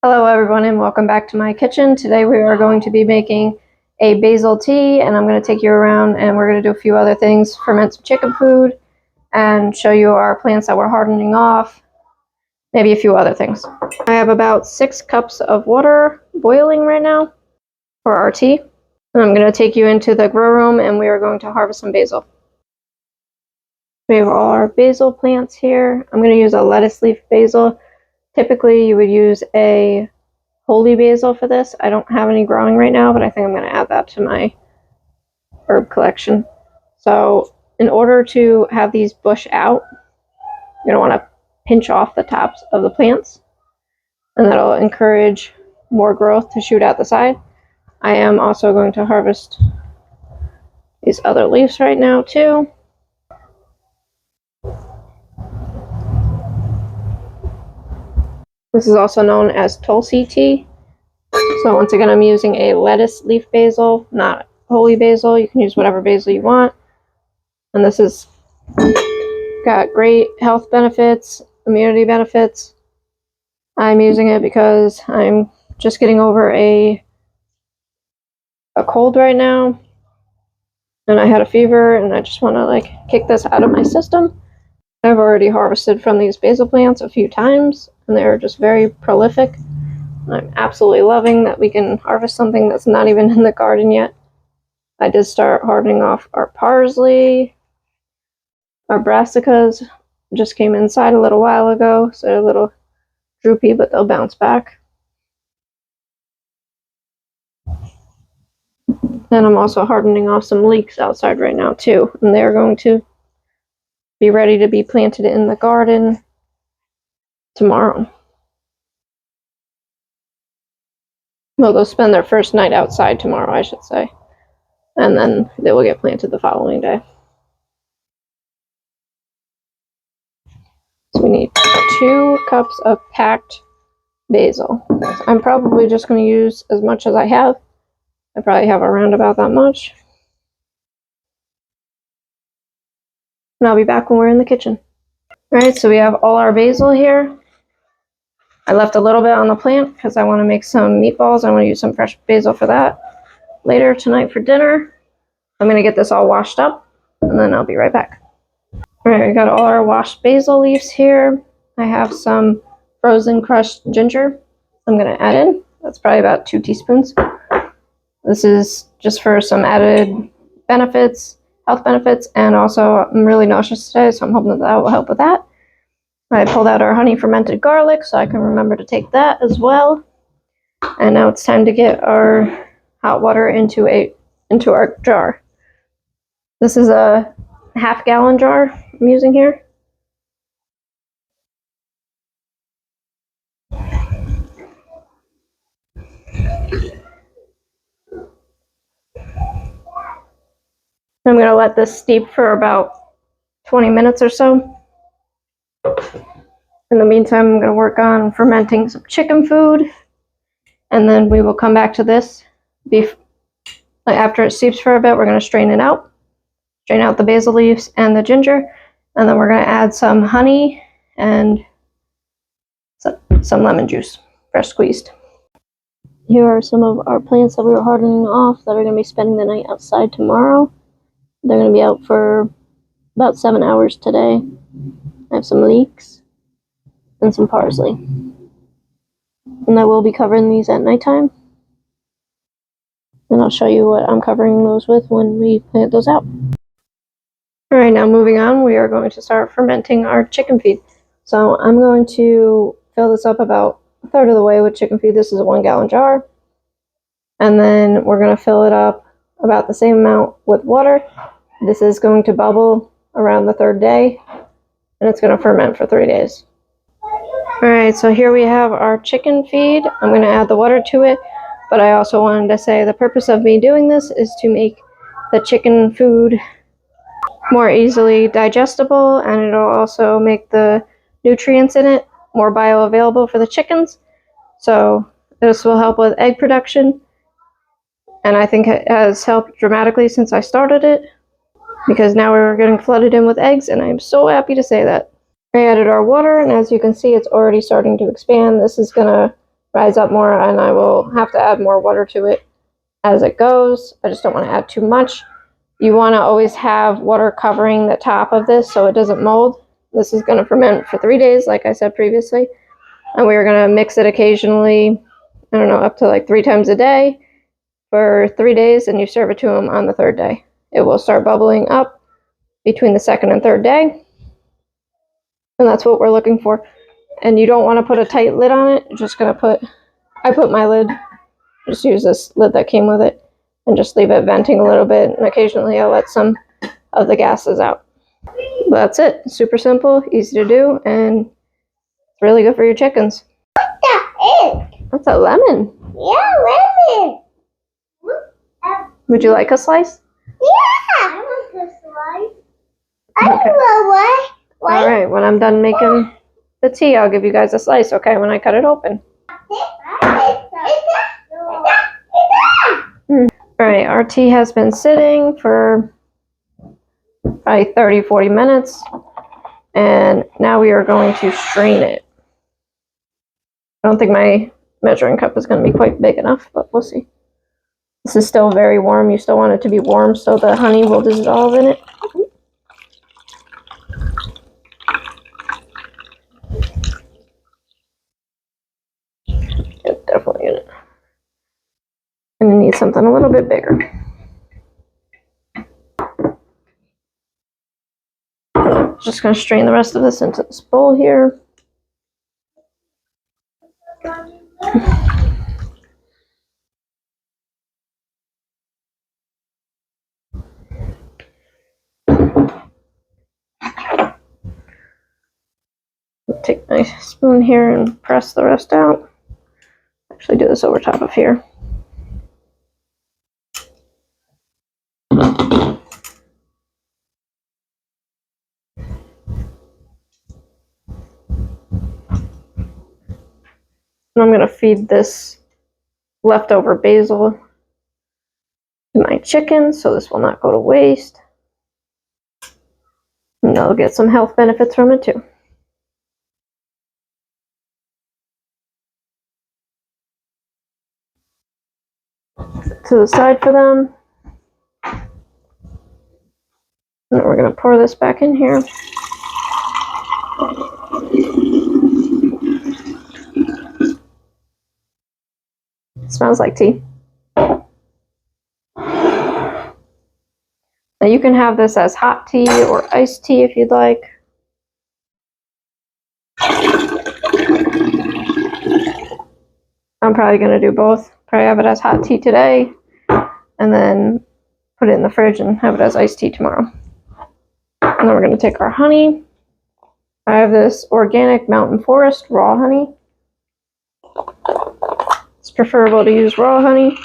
Hello everyone and welcome back to my kitchen. Today we are going to be making a basil tea, and I'm going to take you around and we're going to do a few other things, ferment some chicken food and show you our plants that we're hardening off, maybe a few other things. I have about 6 cups of water boiling right now for our tea, and I'm going to take you into the grow room and we are going to harvest some basil. We have all our basil plants here. I'm going to use a lettuce leaf basil. Typically, you would use a holy basil for this. I don't have any growing right now, but I think I'm going to add that to my herb collection. So in order to have these bush out, you're going to want to pinch off the tops of the plants, and that'll encourage more growth to shoot out the side. I am also going to harvest these other leaves right now too. This is also known as Tulsi tea. So once again, I'm using a lettuce leaf basil, not holy basil. You can use whatever basil you want. And this has got great health benefits, immunity benefits. I'm using it because I'm just getting over a cold right now. And I had a fever and I just want to kick this out of my system. I've already harvested from these basil plants a few times and they're just very prolific. I'm absolutely loving that we can harvest something that's not even in the garden yet. I did start hardening off our parsley. Our brassicas just came inside a little while ago, so they're a little droopy, but they'll bounce back. And I'm also hardening off some leeks outside right now too, and they're going to be ready to be planted in the garden tomorrow. Well, they'll spend their first night outside tomorrow, I should say, and then they will get planted the following day. So we need 2 cups of packed basil. I'm probably just going to use as much as I have. I probably have around about that much. And I'll be back when we're in the kitchen. Alright, so we have all our basil here. I left a little bit on the plant because I want to make some meatballs. I want to use some fresh basil for that later tonight for dinner. I'm going to get this all washed up and then I'll be right back. Alright, we got all our washed basil leaves here. I have some frozen crushed ginger I'm going to add in. That's probably about 2 teaspoons. This is just for some added benefits, health benefits, and also I'm really nauseous today, so I'm hoping that will help with that. I pulled out our honey fermented garlic, so I can remember to take that as well. And now it's time to get our hot water into our jar. This is a half-gallon jar I'm using here. I'm going to let this steep for about 20 minutes or so. In the meantime, I'm going to work on fermenting some chicken food, and then we will come back to this. After it steeps for a bit, we're going to strain it out. Strain out the basil leaves and the ginger, and then we're going to add some honey and some lemon juice, fresh squeezed. Here are some of our plants that we were hardening off that are going to be spending the night outside tomorrow. They're going to be out for about 7 hours today. I have some leeks and some parsley. And I will be covering these at nighttime. And I'll show you what I'm covering those with when we plant those out. Alright, now moving on, we are going to start fermenting our chicken feed. So I'm going to fill this up about 1/3 of the way with chicken feed. This is a 1-gallon jar. And then we're going to fill it up about the same amount with water. This is going to bubble around the 3rd day, and it's going to ferment for 3 days. Alright, so here we have our chicken feed. I'm going to add the water to it, but I also wanted to say the purpose of me doing this is to make the chicken food more easily digestible, and it'll also make the nutrients in it more bioavailable for the chickens. So this will help with egg production, and I think it has helped dramatically since I started it, because now we're getting flooded in with eggs, and I'm so happy to say that. I added our water, and as you can see, it's already starting to expand. This is going to rise up more, and I will have to add more water to it as it goes. I just don't want to add too much. You want to always have water covering the top of this so it doesn't mold. This is going to ferment for 3 days, like I said previously. And we are going to mix it occasionally, I don't know, up to like 3 times a day for 3 days, and you serve it to them on the 3rd day. It will start bubbling up between the 2nd and 3rd day. And that's what we're looking for. And you don't want to put a tight lid on it. You're just going to I put my lid, just use this lid that came with it, and just leave it venting a little bit, and occasionally I'll let some of the gases out. But that's it. Super simple, easy to do, and it's really good for your chickens. What that is? That's a lemon. Yeah, lemon. Would you like a slice? Yeah. I want a slice. I want one. All right, when I'm done making the tea, I'll give you guys a slice, okay, when I cut it open. All right, our tea has been sitting for probably 30-40 minutes, and now we are going to strain it. I don't think my measuring cup is going to be quite big enough, but we'll see. This is still very warm. You still want it to be warm so the honey will dissolve in it. It's definitely gonna need something a little bit bigger. Just gonna strain the rest of this into this bowl here. Take my spoon here and press the rest out. Actually do this over top of here. And I'm going to feed this leftover basil to my chickens, so this will not go to waste. And they'll get some health benefits from it too. To the side for them. And then we're going to pour this back in here. It smells like tea. Now you can have this as hot tea or iced tea if you'd like. I'm probably going to do both. Probably have it as hot tea today, and then put it in the fridge and have it as iced tea tomorrow. And then we're going to take our honey. I have this organic mountain forest raw honey. It's preferable to use raw honey.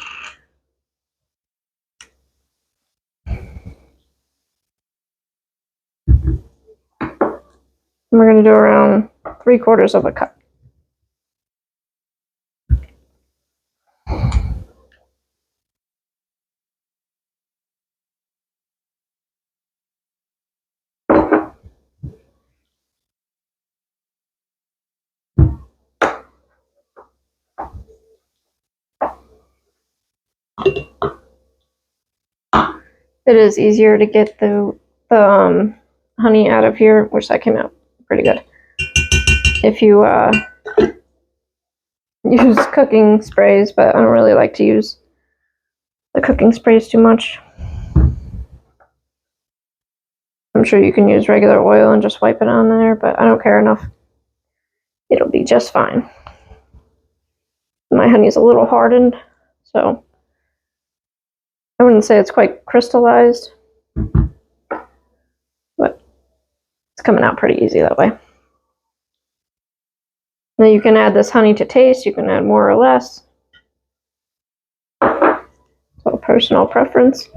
And we're going to do around 3/4 of a cup. It is easier to get the honey out of here, which that came out pretty good. If you use cooking sprays, but I don't really like to use the cooking sprays too much. I'm sure you can use regular oil and just wipe it on there, but I don't care enough. It'll be just fine. My honey's a little hardened, so I wouldn't say it's quite crystallized, but it's coming out pretty easy that way. Now you can add this honey to taste. You can add more or less. It's all personal preference.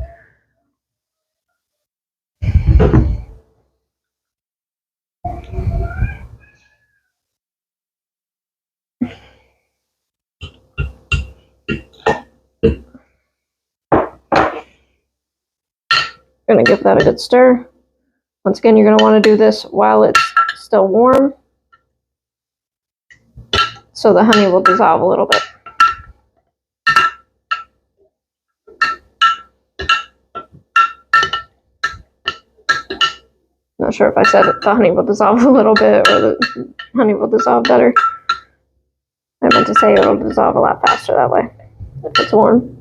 Going to give that a good stir. Once again, you're going to want to do this while it's still warm, so the honey will dissolve a little bit. Not sure if I said it, the honey will dissolve a little bit or the honey will dissolve better. I meant to say it'll dissolve a lot faster that way if it's warm.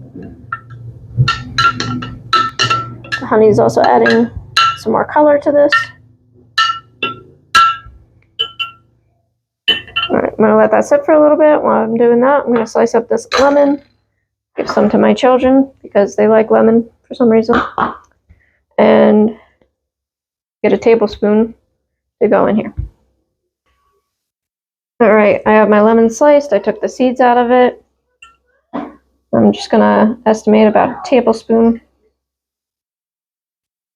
The honey is also adding some more color to this. Alright, I'm going to let that sit for a little bit. While I'm doing that, I'm going to slice up this lemon, give some to my children because they like lemon for some reason, and get a tablespoon to go in here. Alright, I have my lemon sliced. I took the seeds out of it. I'm just going to estimate about a tablespoon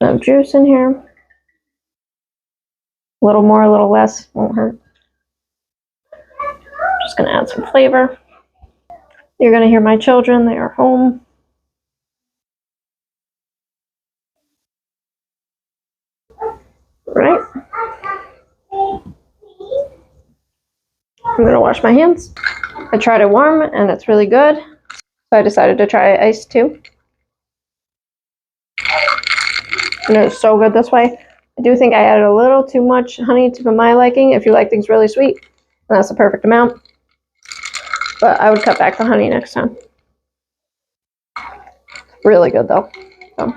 of juice in here. A little more, a little less, won't hurt. Just going to add some flavor. You're going to hear my children, they are home. Right. I'm going to wash my hands. I tried it warm and it's really good. So I decided to try ice too. And it was so good this way. I do think I added a little too much honey to my liking. If you like things really sweet, and that's the perfect amount. But I would cut back the honey next time. Really good though. So,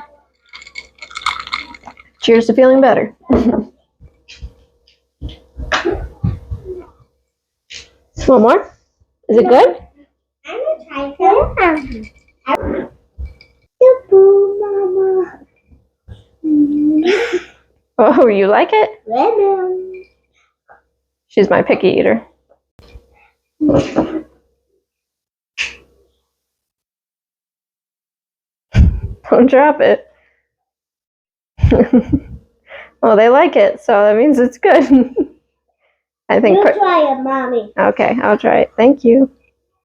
cheers to feeling better. One more? Is it good? I'm gonna try some. Mama. Oh, you like it? Lemon. She's my picky eater. Don't drop it. Well, they like it, so that means it's good. I think. You try it, Mommy. Okay, I'll try it. Thank you.